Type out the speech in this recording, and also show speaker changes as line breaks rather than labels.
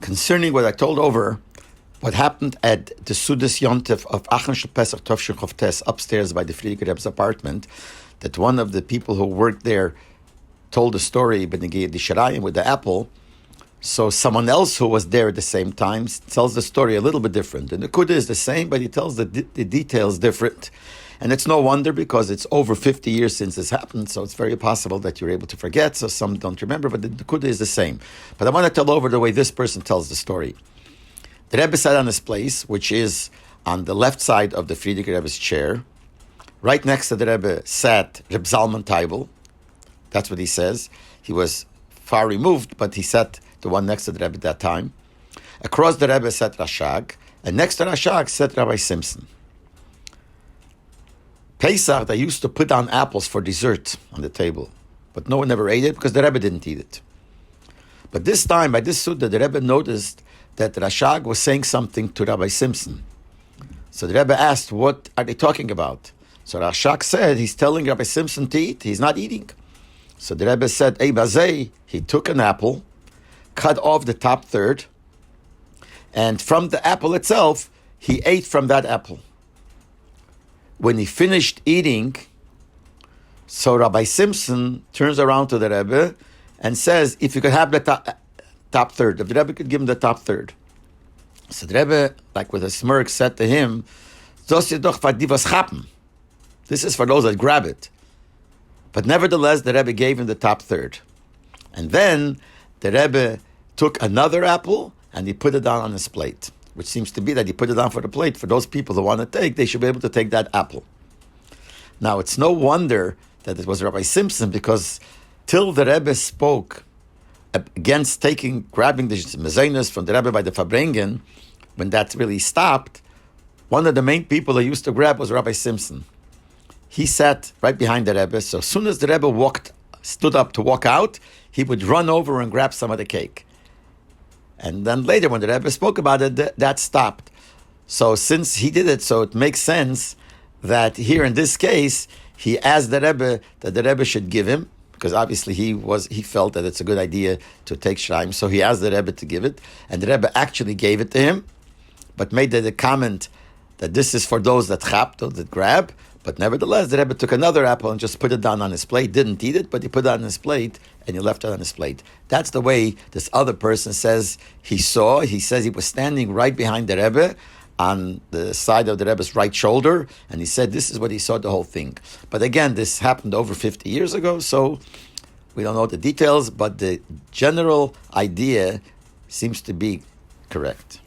concerning what I told over, what happened at the Sudas Yontif of Achen Shel Pesach Tov Shel Chof Tes upstairs by the Friedrich Rebbe's apartment, that one of the people who worked there told a story, but the Shirayim with the apple. So someone else who was there at the same time tells the story a little bit different. And the Kudah is the same, but he tells the details different. And it's no wonder because it's over 50 years since this happened, so it's very possible that you're able to forget, so some don't remember, but the Kudah is the same. But I want to tell over the way this person tells the story. The Rebbe sat on his place, which is on the left side of the Friedrich Rebbe's chair. Right next to the Rebbe sat Reb Zalman Teibel. That's what he says. He was far removed, but he sat the one next to the Rebbe at that time. Across the Rebbe sat Rashag, and next to Rashag sat Rabbi Simpson. Pesach, they used to put down apples for dessert on the table, but no one ever ate it because the Rebbe didn't eat it. But this time, by this Suda, the Rebbe noticed that Rashag was saying something to Rabbi Simpson. So the Rebbe asked, what are they talking about? So Rashag said, he's telling Rabbi Simpson to eat. He's not eating. So the Rebbe said, Ei Bazei, he took an apple, cut off the top third, and from the apple itself, he ate from that apple. When he finished eating, so Rabbi Simpson turns around to the Rebbe and says, if you could have the top third, if the Rebbe could give him the top third. So the Rebbe, like with a smirk, said to him, this is for those that grab it. But nevertheless, the Rebbe gave him the top third. And then the Rebbe took another apple and he put it down on his plate, which seems to be that he put it down for the plate. For those people who want to take, they should be able to take that apple. Now, it's no wonder that it was Rabbi Simpson, because till the Rebbe spoke against grabbing the mezainas from the Rebbe by the Fabrengen, when that really stopped, one of the main people who used to grab was Rabbi Simpson. He sat right behind the Rebbe, so as soon as the Rebbe stood up to walk out, he would run over and grab some of the cake. And then later, when the Rebbe spoke about it, that stopped. So since he did it, so it makes sense that here in this case, he asked the Rebbe that the Rebbe should give him, because obviously he felt that it's a good idea to take Shirayim, so he asked the Rebbe to give it, and the Rebbe actually gave it to him, but made the comment that this is for those that chap, those that grab. But nevertheless, the Rebbe took another apple and just put it down on his plate, didn't eat it, but he put it on his plate and he left it on his plate. That's the way this other person says he saw. He says he was standing right behind the Rebbe on the side of the Rebbe's right shoulder, and he said this is what he saw the whole thing. But again, this happened over 50 years ago, so we don't know the details, but the general idea seems to be correct.